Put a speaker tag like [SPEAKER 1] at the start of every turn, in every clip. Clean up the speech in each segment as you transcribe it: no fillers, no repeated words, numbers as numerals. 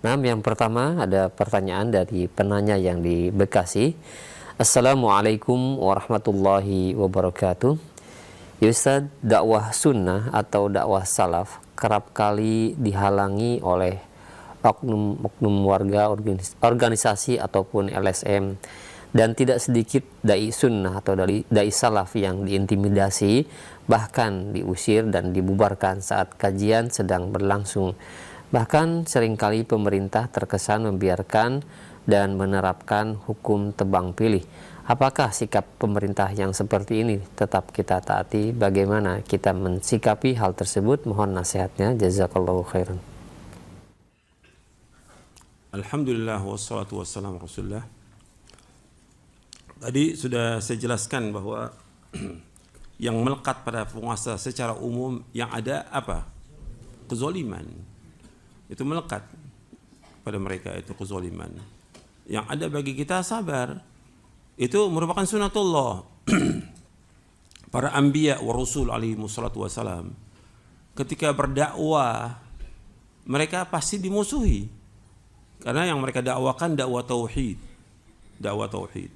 [SPEAKER 1] Nah, yang pertama ada pertanyaan dari penanya yang di Bekasi. Assalamualaikum warahmatullahi wabarakatuh. Ya Ustaz, dakwah sunnah atau dakwah salaf kerap kali dihalangi oleh oknum warga, organisasi ataupun LSM, dan tidak sedikit dai sunnah atau dai salaf yang diintimidasi, bahkan diusir dan dibubarkan saat kajian sedang berlangsung. Bahkan seringkali pemerintah terkesan membiarkan dan menerapkan hukum tebang pilih. Apakah sikap pemerintah yang seperti ini tetap kita taati? Bagaimana kita mensikapi hal tersebut? Mohon nasihatnya. Jazakallahu khairan.
[SPEAKER 2] Alhamdulillah wassalatu wassalamu rasulullah. Tadi sudah saya jelaskan bahwa yang melekat pada penguasa secara umum yang ada apa? Kezaliman. Itu melekat pada mereka, itu kezaliman. Yang ada bagi kita sabar. Itu merupakan sunatullah. Para anbiya wa rasul alaihi wassalatu wassalam ketika berdakwah mereka pasti dimusuhi. Karena yang mereka dakwakan dakwah tauhid. Dakwah tauhid.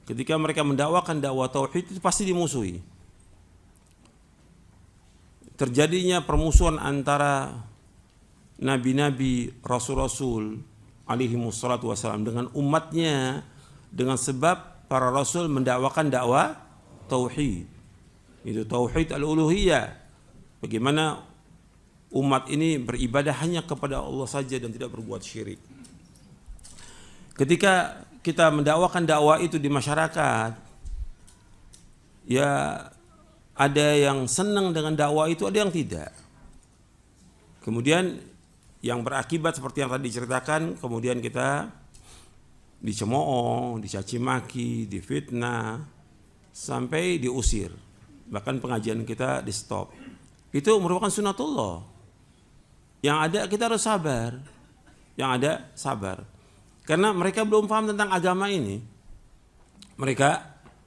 [SPEAKER 2] Ketika mereka mendakwakan dakwah tauhid itu pasti dimusuhi. Terjadinya permusuhan antara nabi-nabi, rasul-rasul alaihi wassalatu wassalam dengan umatnya dengan sebab para rasul mendakwakan dakwah tauhid. Itu tauhid al-uluhiyah. Bagaimana umat ini beribadah hanya kepada Allah saja dan tidak berbuat syirik. Ketika kita mendakwakan dakwah itu di masyarakat, ya ada yang senang dengan dakwah itu, ada yang tidak. Kemudian yang berakibat seperti yang tadi diceritakan, kemudian kita dicemooh, dicaci maki, difitnah, sampai diusir. Bahkan pengajian kita di stop. Itu merupakan sunatullah. Yang ada kita harus sabar. Yang ada sabar. Karena mereka belum paham tentang agama ini. Mereka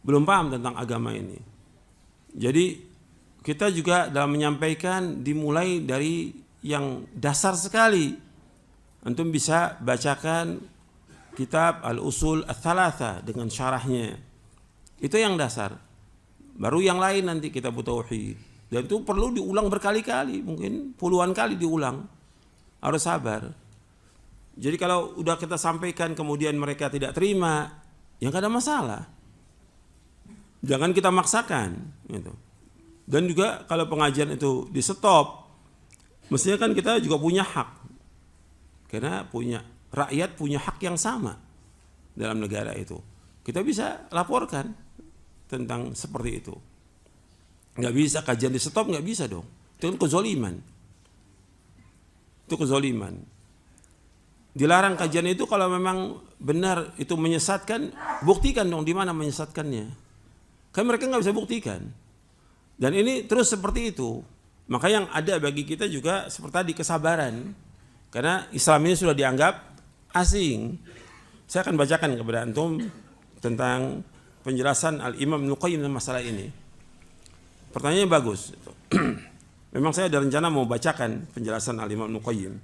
[SPEAKER 2] belum paham tentang agama ini. Jadi kita juga dalam menyampaikan dimulai dari yang dasar sekali. Antum bisa bacakan kitab Al-Usul Ats-Tsalatsa dengan syarahnya. Itu yang dasar. Baru yang lain nanti kitab tauhid. Dan itu perlu diulang berkali-kali, mungkin puluhan kali diulang. Harus sabar. Jadi kalau udah kita sampaikan kemudian mereka tidak terima, ya nggak ada masalah. Jangan kita maksakan. Gitu. Dan juga kalau pengajian itu di stop, mestinya kan kita juga punya hak. Karena rakyat punya hak yang sama dalam negara itu. Kita bisa laporkan tentang seperti itu. Nggak bisa kajian di stop, nggak bisa dong. Itu kan kezaliman. Itu kezaliman. Dilarang kajian itu kalau memang benar itu menyesatkan, buktikan dong di mana menyesatkannya. Kan mereka nggak bisa buktikan. Dan ini terus seperti itu. Maka yang ada bagi kita juga seperti tadi kesabaran. Karena Islam ini sudah dianggap asing. Saya akan bacakan kepada antum tentang penjelasan Al-Imam Ibnu Qayyim tentang masalah ini. Pertanyaannya bagus. Memang saya ada rencana mau bacakan penjelasan Al-Imam Ibnu Qayyim.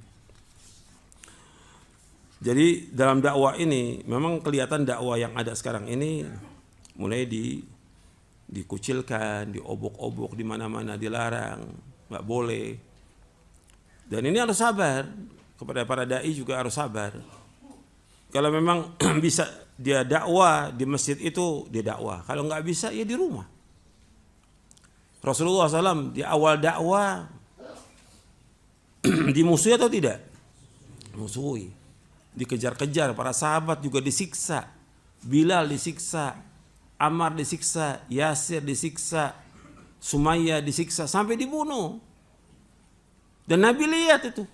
[SPEAKER 2] Jadi dalam dakwah ini memang kelihatan dakwah yang ada sekarang ini mulai dikucilkan, diobok-obok di mana-mana, dilarang, nggak boleh. Dan ini harus sabar. Kepada para dai juga harus sabar. Kalau memang bisa dia dakwah di masjid itu, dia dakwah. Kalau nggak bisa, ya di rumah. Rasulullah SAW di awal dakwah dimusuhi atau tidak? Musuhi. Dikejar-kejar, para sahabat juga disiksa. Bilal disiksa, Ammar disiksa, Yasir disiksa, Sumayyah disiksa, sampai dibunuh. Dan Nabi lihat itu,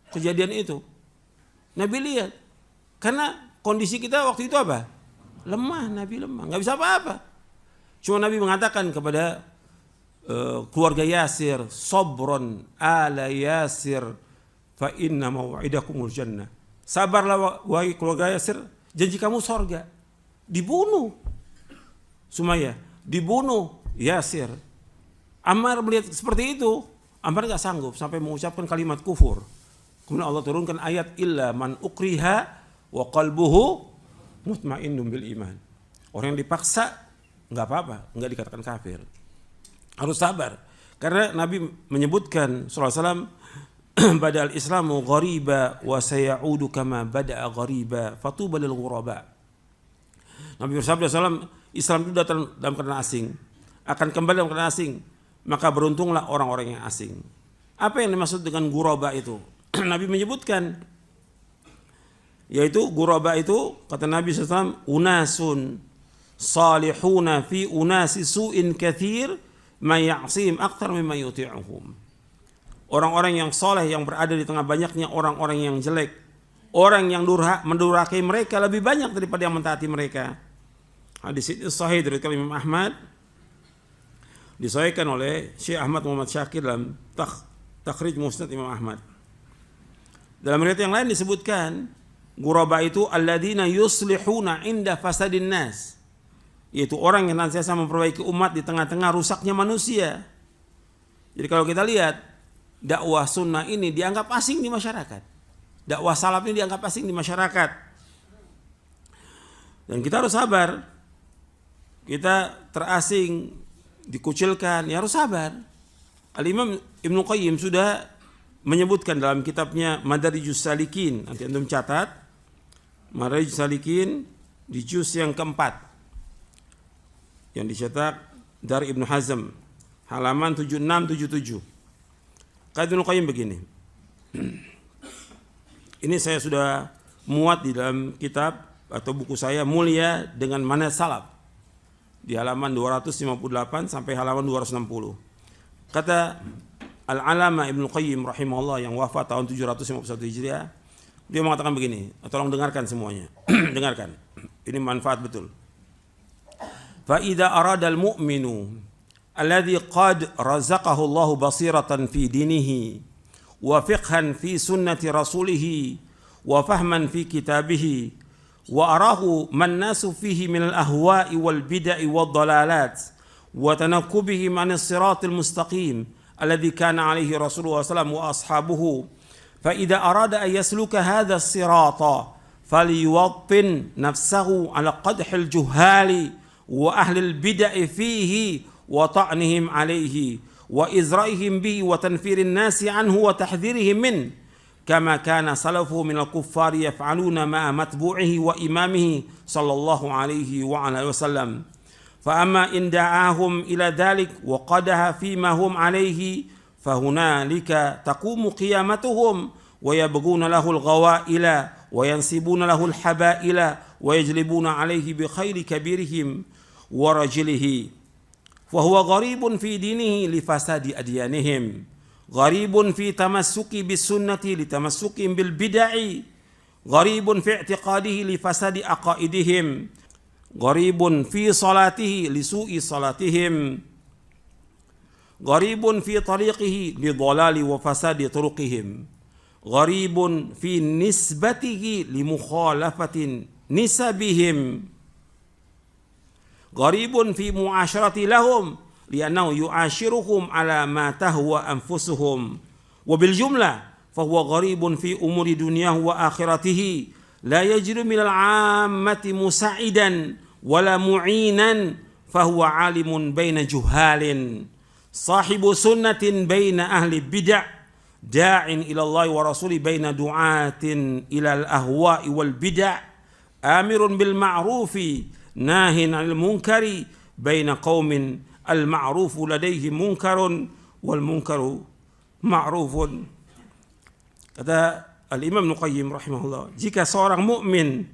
[SPEAKER 2] kejadian itu. Nabi lihat. Karena kondisi kita waktu itu apa? Lemah, Nabi lemah, nggak bisa apa-apa. Cuma Nabi mengatakan kepada keluarga Yasir, "Sabron ala Yasir, fa inna mau'idakumul jannah." Sabarlah wahai keluarga Yasir, janji kamu sorga. Dibunuh Sumayyah, dibunuh Yasir. Ammar melihat seperti itu, Ammar nggak sanggup sampai mengucapkan kalimat kufur. Kemudian Allah turunkan ayat illa man ukriha wa qalbuhu mutmainnun bil iman. Orang yang dipaksa nggak apa-apa, nggak dikatakan kafir. Harus sabar. Karena Nabi menyebutkan sallallahu alaihi wasallam bada'al islamu ghariba wa sayaudu kama bada'a ghariba fatuba lil ghuraba. Nabi bersabda sallallahu Islam itu datang dalam keadaan asing, akan kembali dalam keadaan asing, maka beruntunglah orang-orang yang asing. Apa yang dimaksud dengan ghuraba itu? Nabi menyebutkan, yaitu ghuraba itu kata Nabi SAW, unasun salihuna fi unasi su'in kathir may ya'sim akthar mimma yuti'uhum. Orang-orang yang soleh yang berada di tengah banyaknya orang-orang yang jelek, orang yang mendurhakai mereka lebih banyak daripada yang mentaati mereka. Hadis ini sahih dari Imam Ahmad, disahihkan oleh Syekh Ahmad Muhammad Syakir dalam Takhrij Musnad Imam Ahmad. Dalam riwayat yang lain disebutkan ghuraba itu alladzina yuslihuna inda fasadin nas, yaitu orang yang senantiasa memperbaiki umat di tengah-tengah rusaknya manusia. Jadi kalau kita lihat dakwah sunnah ini dianggap asing di masyarakat, dakwah salaf ini dianggap asing di masyarakat, dan kita harus sabar. Kita terasing, dikucilkan, ya harus sabar. Al-Imam Ibnu Qayyim sudah menyebutkan dalam kitabnya Madarijus Salikin, nanti antum catat, Madarijus Salikin di juz yang keempat yang dicetak dari Ibnu Hazm halaman 7677. Kata Ibnu Qayyim begini. Ini saya sudah muat di dalam kitab atau buku saya Mulia dengan Manhaj Salaf di halaman 258 sampai halaman 260. Kata Al-Alama Ibnu Qayyim rahimahullah yang wafat tahun 751 Hijriah, dia mengatakan begini, tolong dengarkan semuanya. Dengarkan. Ini manfaat betul. Fa idza arada al-mu'minu alladhi qad razaqahu Allahu basiratan fi dinihi wa fiqhan fi sunnati rasulih wa fahman fi kitabih wa arahu man nasu fihi min al-ahwa'i wal bid'i wad dalalat wa tanakkubihim an as-siratil mustaqim alladhi kana alaihi Rasulullah sallallahu wa ashabuhu fa idza arada an yasluka hadha as-sirata falyuwattin nafsahu ala qadhil juhali wa ahli al-bid'i fihi wa ta'nihim alaihi wa izra'ihim bihi wa tanfirin nasi anhu wa tahdhirihim min kama kana salafu min al-kuffar yaf'aluna ma'a matbu'ihi wa imamihi sallallahu alaihi wa ala wasallam. Fa amma in da'ahum ila dhalik wa qadaha fima hum alaihi fa hunalika taqumu qiyamatuhum wa yabghuna lahu al-ghawa'ila wa yansibuna lahu al-haba'ila wa yajlibuna alaihi bi khairi kabirihim wa rajilihi fa huwa gharibun fi dinihi li fasadi adyanihim gharibun fi tamassuki bis sunnati li tamassukim bil bid'i gharibun fi i'tiqadihi li fasadi aqaidihim gharibun fi salatihi li su'i salatihim gharibun fi tariqihi li dhalali wa fasadi turuqihim gharibun fi nisbatihi li mukhalafatin nisabihim gharibun fi mu'asyarati lahum li'annahu yu'ashiruhum ala ma tahwa anfusuhum wa bil jumlah fa huwa gharibun fi umuri dunyahu wa akhiratihi la yajri min al-'ammati musa'idan wala mu'inan fa huwa 'alimun baina juhalin sahibu sunnatin baina ahli bid'ah da'in ila Allah wa rasuli baina du'atin ila al-ahwa'i wal bid'ah amirun bil ma'rufi nahin 'anil munkari baina qaumin al-ma'rufu ladaihi munkarun wal munkaru ma'rufun. Kata Al-Imam Ibnu Qayyim rahimahullah, jika seorang mukmin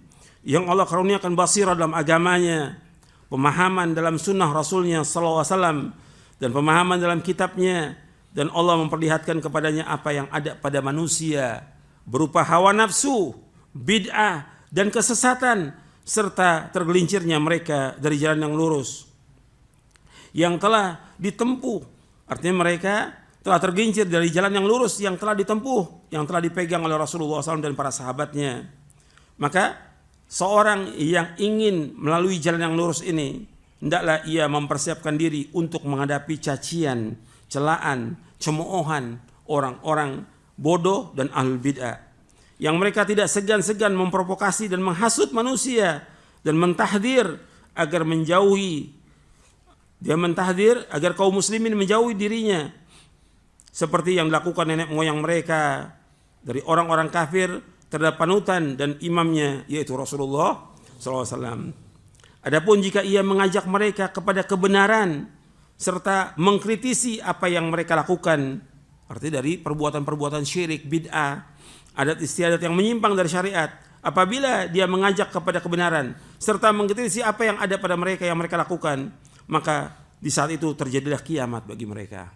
[SPEAKER 2] yang Allah karuniakan basirah dalam agamanya, pemahaman dalam sunnah Rasulnya sallallahu alaihi wasallam dan pemahaman dalam kitabnya, dan Allah memperlihatkan kepadanya apa yang ada pada manusia berupa hawa nafsu, bid'ah dan kesesatan serta tergelincirnya mereka dari jalan yang lurus yang telah ditempuh, artinya mereka telah tergelincir dari jalan yang lurus yang telah ditempuh, yang telah dipegang oleh Rasulullah SAW dan para sahabatnya. Maka seorang yang ingin melalui jalan yang lurus ini, hendaklah ia mempersiapkan diri untuk menghadapi cacian, celaan, cemoohan orang-orang bodoh dan ahlul bid'ah. Yang mereka tidak segan-segan memprovokasi dan menghasut manusia dan mentahdir agar menjauhi. Dia mentahdir agar kaum muslimin menjauhi dirinya. Seperti yang dilakukan nenek moyang mereka dari orang-orang kafir terhadap panutan dan imamnya yaitu Rasulullah SAW. Adapun jika ia mengajak mereka kepada kebenaran serta mengkritisi apa yang mereka lakukan, artinya dari perbuatan-perbuatan syirik, bid'ah, adat istiadat yang menyimpang dari syariat, apabila dia mengajak kepada kebenaran serta mengkritisi apa yang ada pada mereka yang mereka lakukan, maka di saat itu terjadilah kiamat bagi mereka.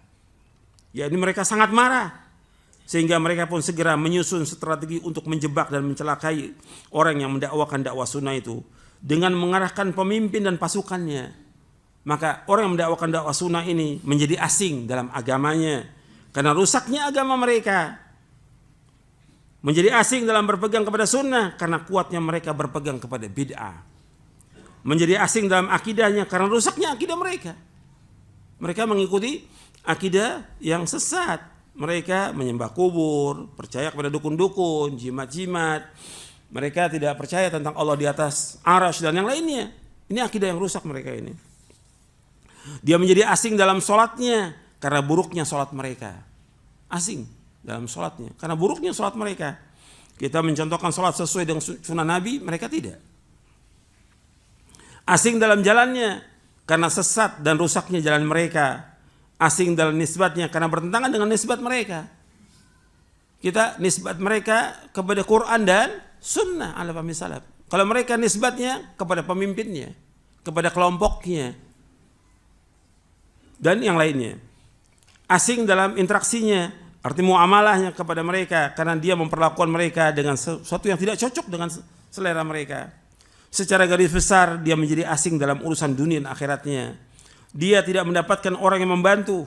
[SPEAKER 2] Yakni mereka sangat marah sehingga mereka pun segera menyusun strategi untuk menjebak dan mencelakai orang yang mendakwakan dakwah sunnah itu dengan mengarahkan pemimpin dan pasukannya. Maka orang yang mendakwakan dakwah sunnah ini menjadi asing dalam agamanya karena rusaknya agama mereka. Menjadi asing dalam berpegang kepada sunnah karena kuatnya mereka berpegang kepada bid'ah. Menjadi asing dalam akidahnya karena rusaknya akidah mereka. Mereka mengikuti akidah yang sesat. Mereka menyembah kubur, percaya kepada dukun-dukun, jimat-jimat. Mereka tidak percaya tentang Allah di atas arasy dan yang lainnya. Ini akidah yang rusak mereka ini. Dia menjadi asing dalam sholatnya karena buruknya sholat mereka. Asing dalam sholatnya karena buruknya sholat mereka. Kita mencontohkan sholat sesuai dengan sunnah Nabi, mereka tidak. Asing dalam jalannya karena sesat dan rusaknya jalan mereka. Asing dalam nisbatnya karena bertentangan dengan nisbat mereka. Kita nisbat mereka kepada Quran dan sunnah ala fahmi salaf. Kalau mereka nisbatnya kepada pemimpinnya, kepada kelompoknya, dan yang lainnya. Asing dalam interaksinya, arti muamalahnya kepada mereka karena dia memperlakukan mereka dengan sesuatu yang tidak cocok dengan selera mereka. Secara garis besar dia menjadi asing dalam urusan dunia dan akhiratnya. Dia tidak mendapatkan orang yang membantu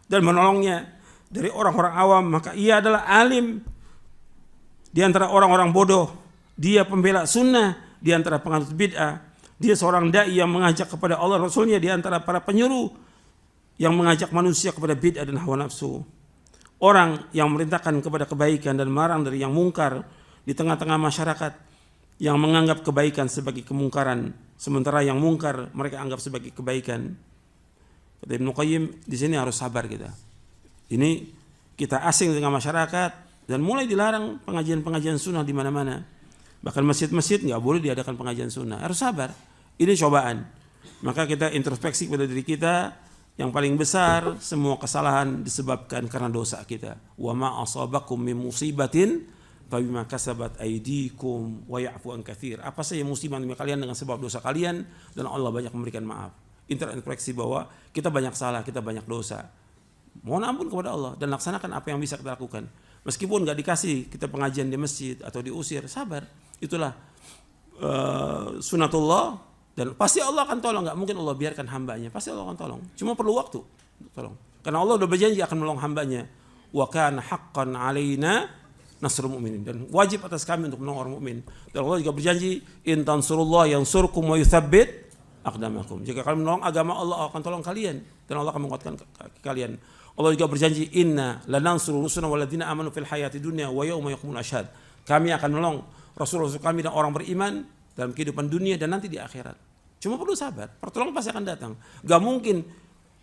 [SPEAKER 2] dan menolongnya dari orang-orang awam, maka ia adalah alim di antara orang-orang bodoh. Dia pembela sunnah di antara penganut bid'ah. Dia seorang dai yang mengajak kepada Allah Rasulnya di antara para penyuruh yang mengajak manusia kepada bid'ah dan hawa nafsu. Orang yang memerintahkan kepada kebaikan dan melarang dari yang mungkar di tengah-tengah masyarakat yang menganggap kebaikan sebagai kemungkaran, sementara yang mungkar mereka anggap sebagai kebaikan. Kata Ibnu Qayyim, di sini harus sabar kita. Ini kita asing dengan masyarakat dan mulai dilarang pengajian-pengajian sunnah di mana-mana. Bahkan masjid-masjid nggak boleh diadakan pengajian sunnah. Harus sabar. Ini cobaan. Maka kita introspeksi pada diri kita. Yang paling besar semua kesalahan disebabkan karena dosa kita. Wa ma asabakum min musibatin fabima kasabat aydikum wa ya'fu an katsir. Apa saja musibah menimpa kalian dengan sebab dosa kalian dan Allah banyak memberikan maaf. Introspeksi bahwa kita banyak salah, kita banyak dosa. Mohon ampun kepada Allah dan laksanakan apa yang bisa kita lakukan. Meskipun nggak dikasih kita pengajian di masjid atau diusir, sabar. Itulah sunatullah dan pasti Allah akan tolong. Nggak mungkin Allah biarkan hambanya, pasti Allah akan tolong. Cuma perlu waktu, tolong. Karena Allah sudah berjanji akan menolong hambanya. Wa kana haqqan alaina nasrul mu'minin, dan wajib atas kami untuk menolong orang mukmin. Dan Allah juga berjanji in tansurullah yansurkum wa yutsabbit aqdamakum. Jika kalian menolong agama Allah akan tolong kalian dan Allah akan menguatkan kalian. Allah juga berjanji inna lanansuru rusulana walladzina amanu fil hayati dunya wa yauma yaqumul ashhad. Kami akan menolong rasul-rasul kami dan orang beriman dalam kehidupan dunia dan nanti di akhirat. Cuma perlu sabar, pertolongan pasti akan datang. Gak mungkin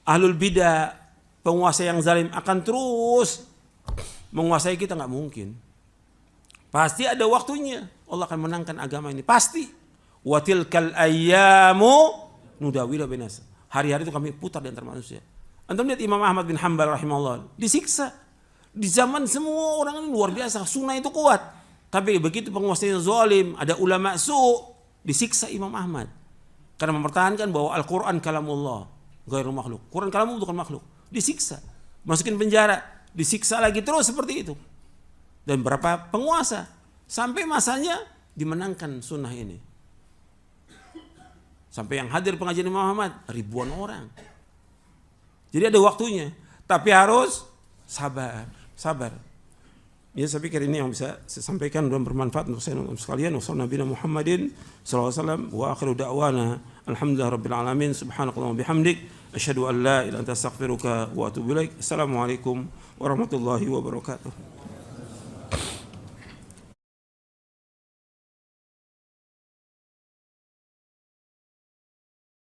[SPEAKER 2] ahlul bidah, penguasa yang zalim akan terus menguasai kita, gak mungkin. Pasti ada waktunya Allah akan menangkan agama ini, pasti. Wa tilkal ayyamu nudawilu bainas. Hari-hari itu kami putar di antara manusia. Antum lihat Imam Ahmad bin Hanbal rahimahullah disiksa. Di zaman semua orang ini luar biasa, sunnah itu kuat. Tapi begitu penguasanya zalim, ada ulama su', disiksa Imam Ahmad. Karena mempertahankan bahwa Al-Quran kalamullah, ghairul makhluk. Quran kalamullah bukan makhluk. Disiksa, masukin penjara, disiksa lagi terus seperti itu. Dan berapa penguasa sampai masanya dimenangkan sunnah ini. Sampai yang hadir pengajian Imam Ahmad ribuan orang. Jadi ada waktunya, tapi harus sabar, sabar. Ya, saya pikir ini yang bisa saya sampaikan dan bermanfaat untuk saya dan sekalian. Wassalamualaikum Muhammadin sallallahu alaihi wasallam wa akhiru da'wana alhamdulillah rabbil alamin subhanakallahumma bihamdik asyhadu an la ilaha illa anta astaghfiruka wa atubu ilaik. Assalamualaikum warahmatullahi wabarakatuh.